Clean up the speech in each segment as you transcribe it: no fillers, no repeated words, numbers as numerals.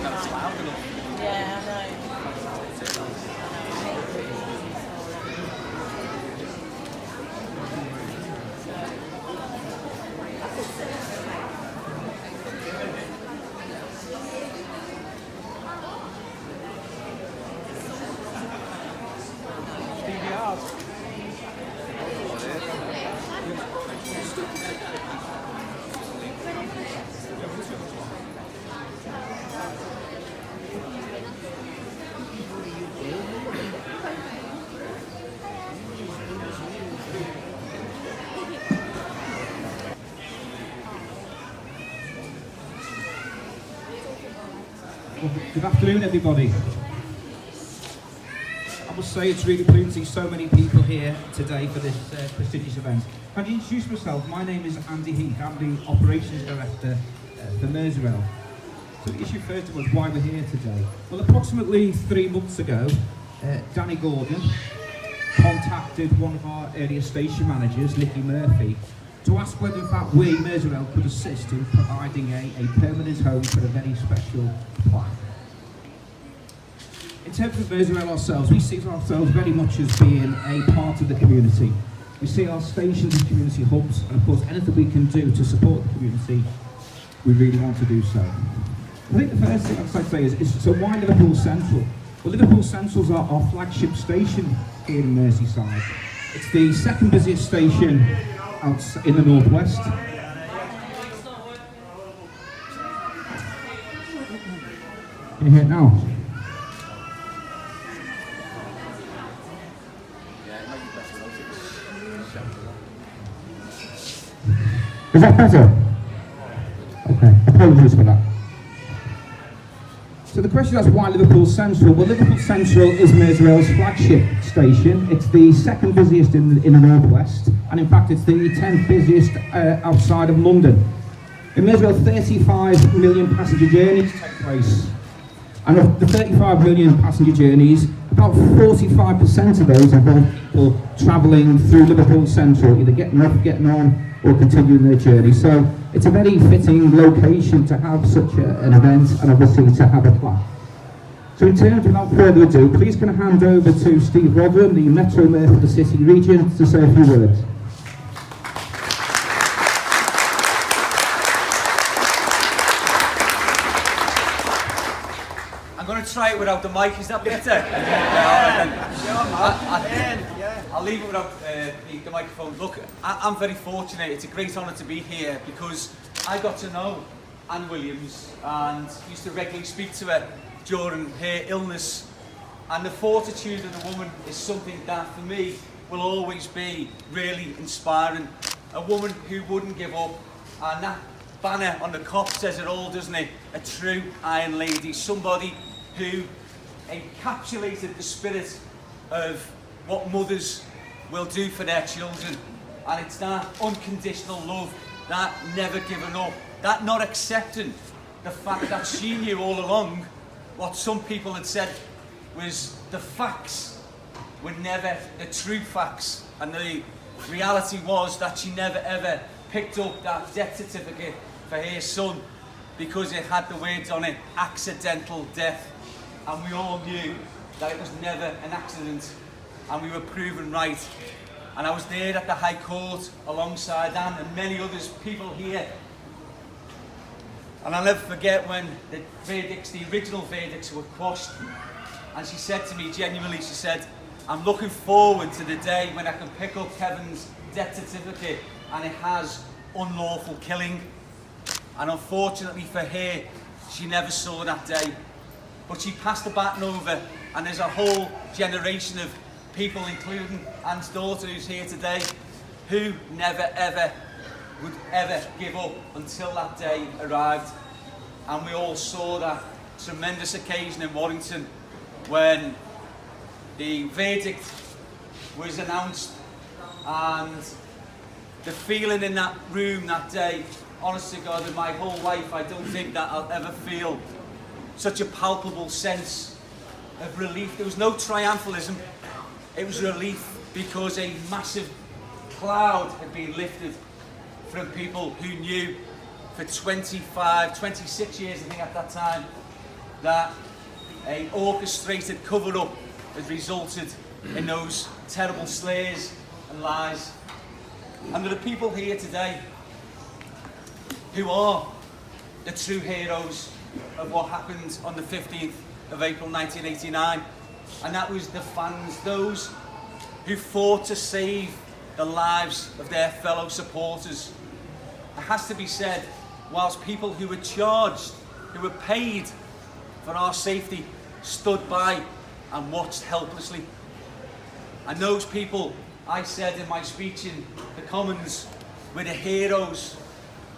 That's loud enough. Yeah, I know. Good afternoon, everybody. I must say it's really pleasing to see so many people here today for this prestigious event. Can I introduce myself? My name is Andy Heath. I'm the Operations Director for Merseyrail. So the issue first was why we're here today. Well, approximately 3 months ago, Danny Gordon contacted one of our area station managers, Nicky Murphy, to ask whether in fact we, Merseyrail, could assist in providing a permanent home for a very special plaque. In terms of Merseyrail ourselves, we see ourselves very much as being a part of the community. We see our stations as community hubs, and of course anything we can do to support the community, we really want to do so. I think the first thing I'd like to say is so why Liverpool Central? Well, Liverpool Central's our flagship station here in Merseyside. It's the second busiest station out in the northwest. Can you hear it now? Is that better? Okay, apologies for that. So the question is why Liverpool Central? Well, Liverpool Central is Merseyrail's flagship station. It's the second busiest in the northwest, and in fact it's the 10th busiest outside of London. In Merseyrail, 35 million passenger journeys take place. And of the 35 million passenger journeys, about 45% of those involve people travelling through Liverpool Central, either getting off, getting on, or continuing their journey. So it's a very fitting location to have such an event, and obviously to have a plaque. So in terms, without further ado, please can I hand over to Steve Rodham, the Metro Mayor for the City Region, to say a few words. I'm going to try it without the mic, is that better? I'll leave it without the microphone. Look, I'm very fortunate. It's a great honour to be here because I got to know Anne Williams and used to regularly speak to her during her illness. And the fortitude of the woman is something that for me will always be really inspiring. A woman who wouldn't give up, and that banner on the cop says it all, doesn't it? A true Iron Lady, somebody who encapsulated the spirit of what mothers will do for their children. And it's that unconditional love, that never giving up, that not accepting the fact that she knew all along what some people had said was the facts were never the true facts. And the reality was that she never ever picked up that death certificate for her son because it had the words on it, accidental death. And we all knew that it was never an accident, and we were proven right. And I was there at the High Court alongside Anne and many others, people here. And I'll never forget when the original verdicts were quashed, and she said to me genuinely, she said, I'm looking forward to the day when I can pick up Kevin's death certificate and it has unlawful killing. And unfortunately for her, she never saw that day. But she passed the baton over, and there's a whole generation of people, including Anne's daughter who's here today, who never ever would ever give up until that day arrived. And we all saw that tremendous occasion in Warrington when the verdict was announced, and the feeling in that room that day, honest to God, in my whole life, I don't think that I'll ever feel such a palpable sense of relief. There was no triumphalism, it was relief because a massive cloud had been lifted from people who knew for 25, 26 years, I think at that time, that an orchestrated cover-up has resulted in those terrible slays and lies. And there are people here today who are the true heroes of what happened on the 15th of April 1989. And that was the fans, those who fought to save the lives of their fellow supporters. It has to be said, whilst people who were charged, who were paid for our safety, stood by and watched helplessly. And those people, I said in my speech in the Commons, were the heroes,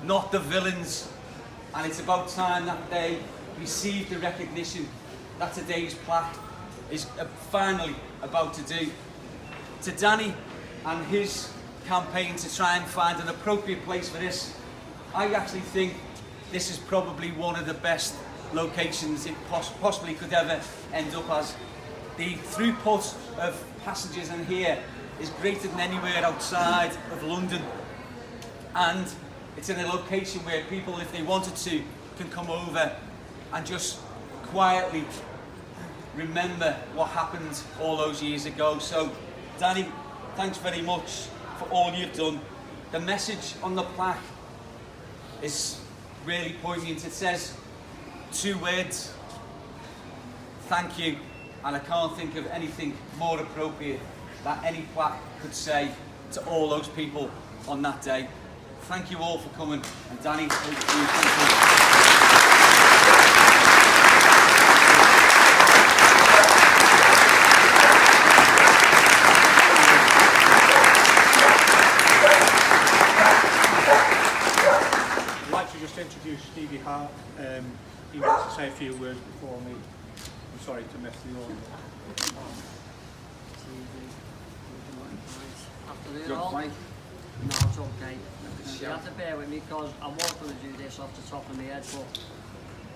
not the villains. And it's about time that they received the recognition that today's plaque is finally about to do. To Danny and his campaign to try and find an appropriate place for this, I actually think this is probably one of the best locations it possibly could ever end up as. The throughput of passengers in here is greater than anywhere outside of London, and it's in a location where people, if they wanted to, can come over and just quietly remember what happened all those years ago. So, Danny, thanks very much for all you've done. The message on the plaque is really poignant. It says 2 words: thank you. And I can't think of anything more appropriate that any plaque could say to all those people on that day. Thank you all for coming. And Danny, over to you. I'd like to just introduce Stevie Hart. He wants to say a few words before me. I'm sorry to mess the order. Afternoon all. No, it's okay. You have to bear with me because I was going to do this off the top of my head, but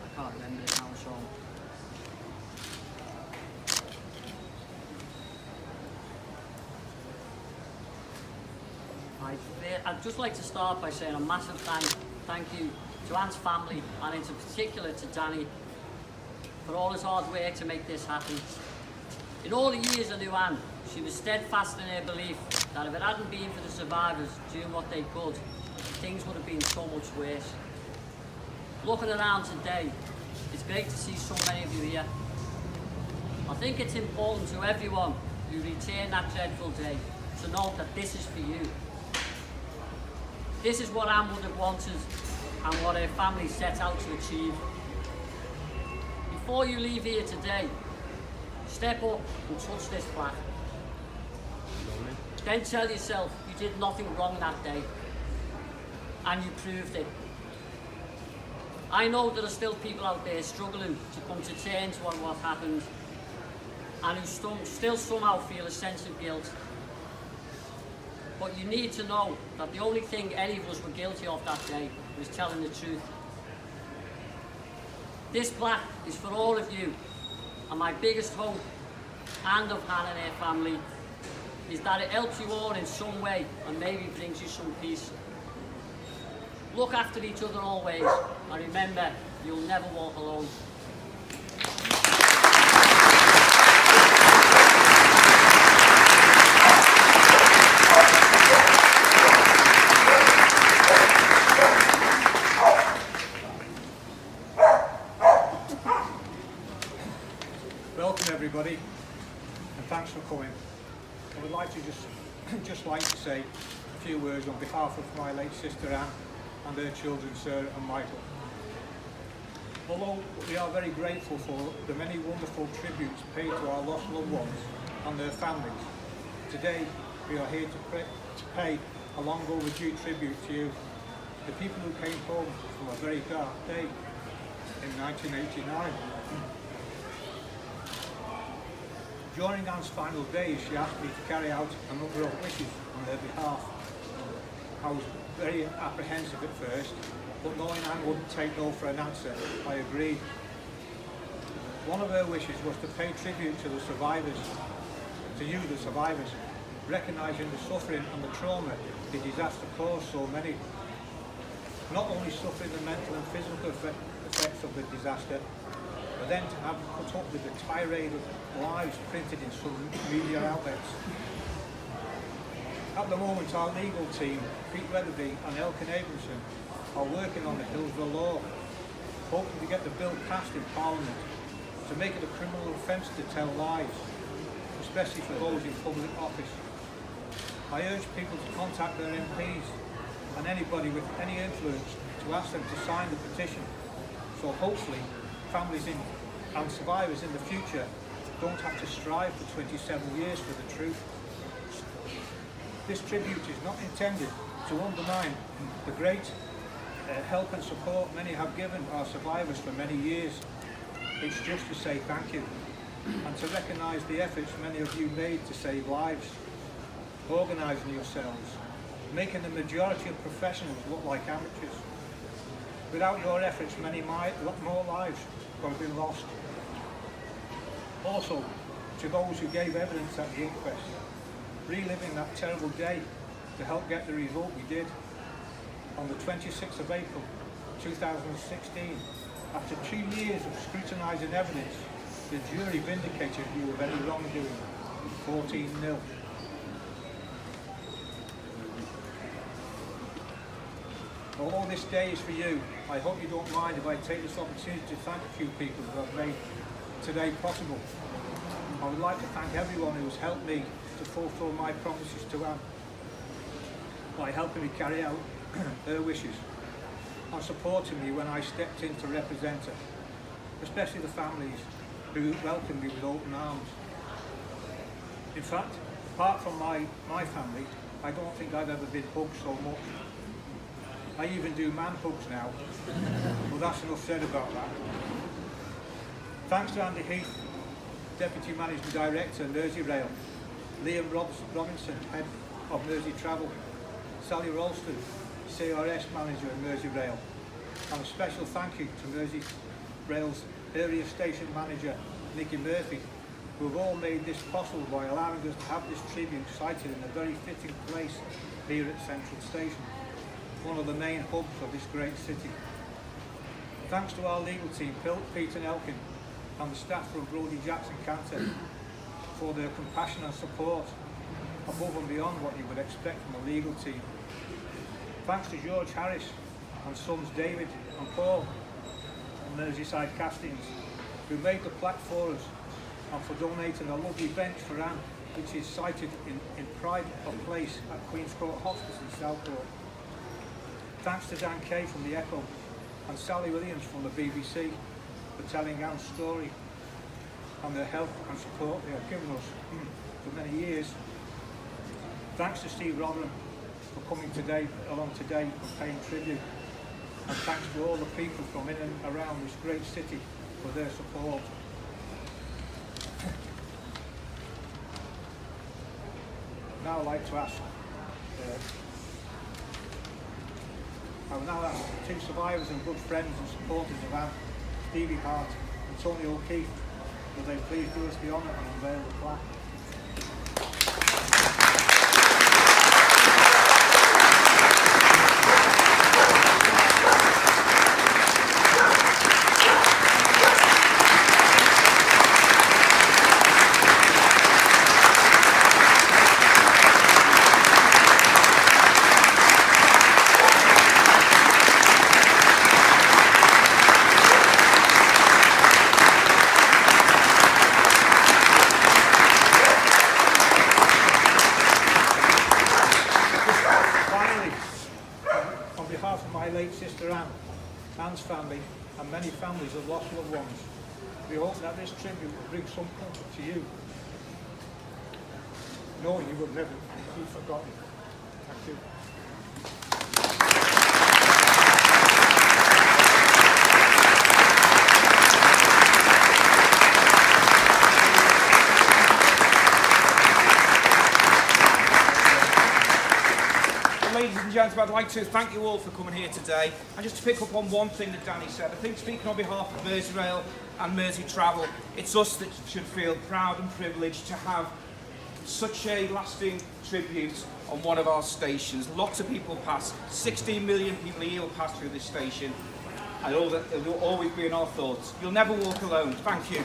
I can't remember it now, so. I'd just like to start by saying a massive thank you to Anne's family, and in particular to Danny, for all his hard work to make this happen. In all the years I knew Anne, she was steadfast in her belief that if it hadn't been for the survivors doing what they could, things would have been so much worse. Looking around today, it's great to see so many of you here. I think it's important to everyone who returned that dreadful day to know that this is for you. This is what Anne would have wanted and what her family set out to achieve. Before you leave here today, step up and touch this plaque. Then tell yourself you did nothing wrong that day, and you proved it. I know there are still people out there struggling to come to terms with what happened, and who still somehow feel a sense of guilt. But you need to know that the only thing any of us were guilty of that day was telling the truth. This plaque is for all of you, and my biggest hope, and of Hannah and her family, is that it helps you all in some way and maybe brings you some peace. Look after each other always, and remember, you'll never walk alone. Welcome everybody, and thanks for coming. I would like to just like to say a few words on behalf of my late sister Anne and her children Sarah and Michael. Although we are very grateful for the many wonderful tributes paid to our lost loved ones and their families, today we are here to pay a long overdue tribute to you, the people who came home from a very dark day in 1989. During Anne's final days, she asked me to carry out a number of wishes on her behalf. I was very apprehensive at first, but knowing Anne wouldn't take no for an answer, I agreed. One of her wishes was to pay tribute to the survivors, to you, the survivors, recognising the suffering and the trauma the disaster caused so many. not only suffering the mental and physical effects of the disaster, but then to have put up with the tirade of lies printed in some media outlets. At the moment, our legal team, Pete Weatherby and Elkin Abramson, are working on the Hillsborough law, hoping to get the bill passed in Parliament to make it a criminal offence to tell lies, especially for those in public office. I urge people to contact their MPs and anybody with any influence to ask them to sign the petition, so hopefully families and survivors in the future don't have to strive for 27 years for the truth. This tribute is not intended to undermine the great help and support many have given our survivors for many years. It's just to say thank you and to recognise the efforts many of you made to save lives, organising yourselves, making the majority of professionals look like amateurs. Without your efforts, many more lives could have been lost. Also, to those who gave evidence at the inquest, reliving that terrible day to help get the result we did. On the 26th of April 2016, after 2 years of scrutinising evidence, the jury vindicated you of any wrongdoing, 14-0. Although this day is for you, I hope you don't mind if I take this opportunity to thank a few people who have made today possible. I would like to thank everyone who has helped me to fulfil my promises to Anne by helping me carry out her wishes and supporting me when I stepped in to represent her, especially the families who welcomed me with open arms. In fact, apart from my family, I don't think I've ever been hugged so much. I even do man hugs now, but that's enough said about that. Thanks to Andy Heath, Deputy Managing Director, Merseyrail, Liam Robinson, Head of Mersey Travel, Sally Ralston, CRS Manager at Merseyrail, and a special thank you to Merseyrail's Area Station Manager, Nicky Murphy, who have all made this possible by allowing us to have this tribute sited in a very fitting place here at Central Station, one of the main hubs of this great city. Thanks to our legal team, Pete and Elkin, and the staff from Brodie Jackson Cantor for their compassion and support above and beyond what you would expect from a legal team. Thanks to George Harris and sons David and Paul and Merseyside Castings, who made the plaque for us, and for donating a lovely bench for Anne, which is sited in pride of place at Queen's Court Hospice in Southport. Thanks to Dan Kay from the Echo and Sally Williams from the BBC for telling Anne's story and their help and support they have given us for many years. Thanks to Steve Rotherham for coming along today and paying tribute. And thanks to all the people from in and around this great city for their support. Now I'd like to ask, I would now ask two survivors and good friends and supporters of Anne, Stevie Hart and Tony O'Keefe, will they please do us the honour and unveil the plaque. Anne's family and many families of lost loved ones, we hope that this tribute will bring some comfort to you, knowing you will never be forgotten. Thank you. Ladies and gentlemen, I'd like to thank you all for coming here today, and just to pick up on one thing that Danny said. I think, speaking on behalf of Merseyrail and Mersey Travel, it's us that should feel proud and privileged to have such a lasting tribute on one of our stations. Lots of people pass, 16 million people a year will pass through this station, and it will always be in our thoughts. You'll never walk alone. Thank you.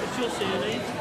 It's your series.